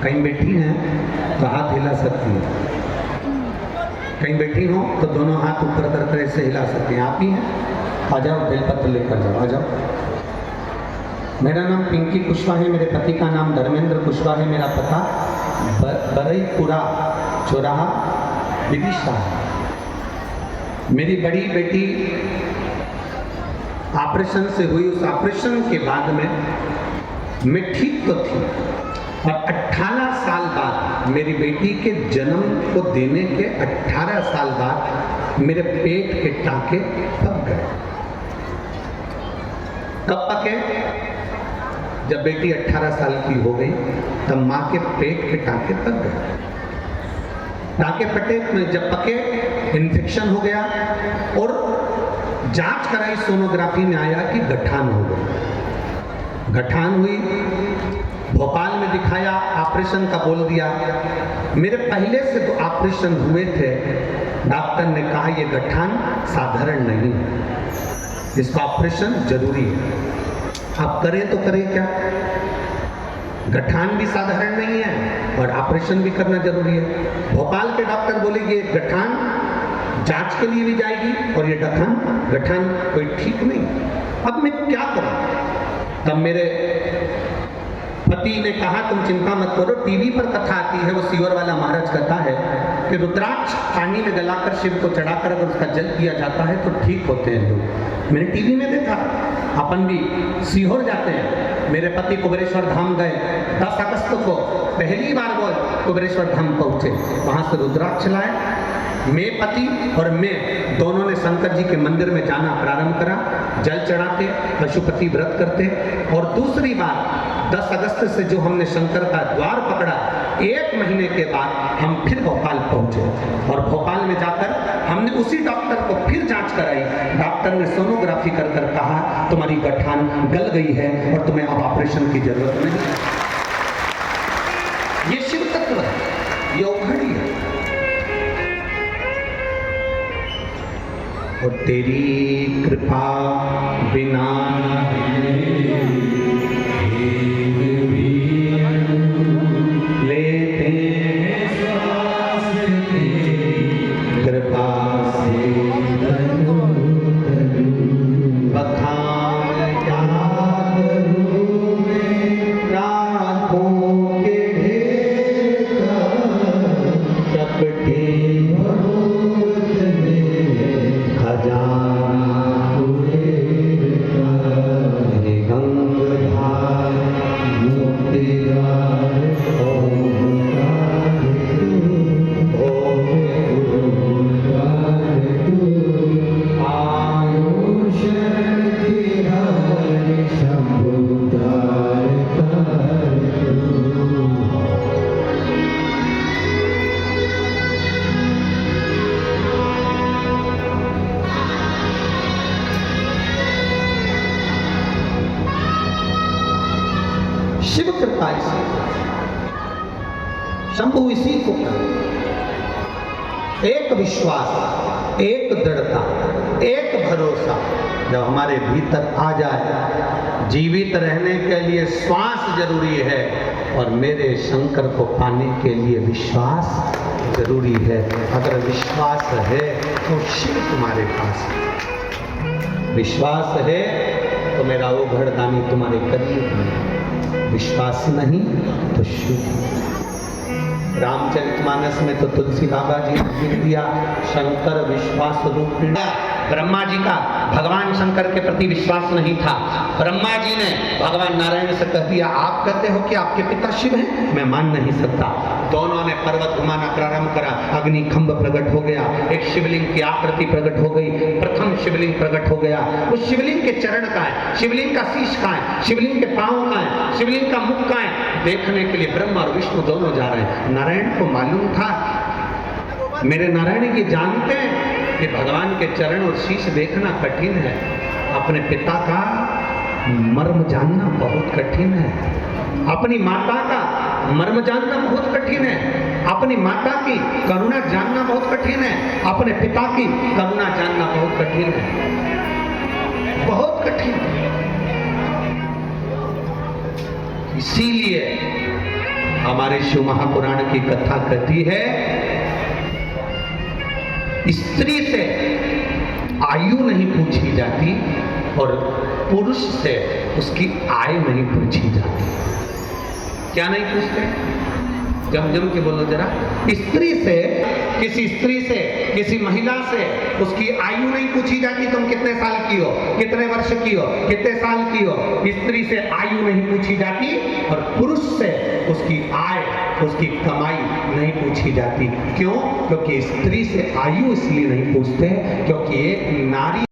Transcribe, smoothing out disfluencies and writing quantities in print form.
कहीं बैठी हैं तो हाथ हिला सकती हैं, कहीं बैठी हो तो दोनों हाथ ऊपर करके ऐसे हिला सकती हैं। आप ही हैं, आ जाओ, बेलपत्र लेकर जाओ, आ जाओ। मेरा नाम पिंकी कुशवाहा है, मेरे पति का नाम धर्मेंद्र कुशवाहा है, मेरा पता बरईपुरा चौराहा विदिशा है। मेरी बड़ी बेटी ऑपरेशन से हुई, उस ऑपरेशन के बाद में मैं ठीक तो थी, और 18 साल बाद मेरी बेटी के जन्म को देने के 18 साल बाद मेरे पेट के टांके पक गए। कब पके? जब बेटी 18 साल की हो गई तब माँ के पेट के टांके पक गए। टांके फटे, जब पके इन्फेक्शन हो गया और जांच कराई, सोनोग्राफी में आया कि गठान हो गई। गठान हुई, भोपाल में दिखाया, ऑपरेशन का बोल दिया। मेरे पहले से तो ऑपरेशन हुए थे, डॉक्टर ने कहा ये गठान साधारण नहीं है, इसका ऑपरेशन जरूरी है। आप करें तो करें क्या? गठान भी साधारण नहीं है और ऑपरेशन भी करना जरूरी है। भोपाल के डॉक्टर बोले ये गठान जांच के लिए भी जाएगी और ये गठान कोई ठीक नहीं। अब मैं क्या करूं? तब मेरे पति ने कहा तुम चिंता मत करो, टीवी पर कथा आती है, वो सीवर वाला महाराज कहता है कि रुद्राक्ष पानी में गलाकर शिव को चढ़ाकर अगर उसका जल पिया जाता है तो ठीक होते हैं लोग। मैंने टीवी में देखा, अपन भी सीहोर जाते हैं। मेरे पति कुबेरेश्वर धाम गए, 10 अगस्त को पहली बार वो कुबेरेश्वर धाम पहुंचे, वहां से रुद्राक्ष लाए। मैं पति और मैं दोनों ने शंकर जी के मंदिर में जाना प्रारंभ करा, जल चढ़ाते, पशुपति व्रत करते। और दूसरी बार 10 अगस्त से जो हमने शंकर का द्वार पकड़ा, 1 महीने के बाद हम फिर भोपाल पहुंचे और भोपाल में जाकर हमने उसी डॉक्टर को फिर जांच कराई। डॉक्टर ने सोनोग्राफी कर कहा तुम्हारी गठान गल गई है और तुम्हें अब ऑपरेशन की जरूरत नहीं है। ये शिव तत्व है, ये औघड़ी है। और तेरी कृपा बिना शिव कृपा इसी, शंभु इसी को एक विश्वास, एक दृढ़ता, एक भरोसा जब हमारे भीतर आ जाए। जीवित रहने के लिए श्वास जरूरी है और मेरे शंकर को पाने के लिए विश्वास जरूरी है। अगर विश्वास है तो शिव तुम्हारे पास है, विश्वास है तो मेरा वो घरदानी तुम्हारे करीब है, विश्वास नहीं तो शिव। रामचरितमानस में तो तुलसी बाबा जी ने लिख दिया, शंकर विश्वास रूपिण। ब्रह्मा जी का भगवान शंकर के प्रति विश्वास नहीं था। ब्रह्मा जी ने भगवान नारायण से कह दिया, आप कहते हो कि आपके पिता शिव हैं, मैं मान नहीं सकता। दोनों ने पर्वत घुमाना प्रारंभ करा, अग्नि खंभ प्रकट हो गया, एक शिवलिंग की आकृति प्रकट हो गई, प्रथम शिवलिंग प्रकट हो गया। उस शिवलिंग के चरण का है, शिवलिंग का शीश का है, शिवलिंग के पांव का है, शिवलिंग का मुख का है। देखने के लिए ब्रह्मा और विष्णु दोनों जा रहे हैं। नारायण को मालूम था, मेरे नारायण जी जानते हैं कि भगवान के चरण और शीश देखना कठिन है, अपने पिता का मर्म जानना बहुत कठिन है, अपनी माता का मर्म जानना बहुत कठिन है, अपनी माता की करुणा जानना बहुत कठिन है, अपने पिता की करुणा जानना बहुत कठिन है, बहुत कठिन है। इसीलिए हमारे शिव महापुराण की कथा कहती है, स्त्री से आयु नहीं पूछी जाती और पुरुष से उसकी आय नहीं पूछी जाती। क्या नहीं पूछते? जम के बोलो जरा। स्त्री से, किसी महिला से उसकी आयु नहीं पूछी जाती, तुम कितने साल की हो, कितने वर्ष की हो, कितने साल की हो। स्त्री से आयु नहीं पूछी जाती और पुरुष से उसकी आय, उसकी कमाई नहीं पूछी जाती। क्यों? क्योंकि स्त्री से आयु इसलिए नहीं पूछते क्योंकि एक नारी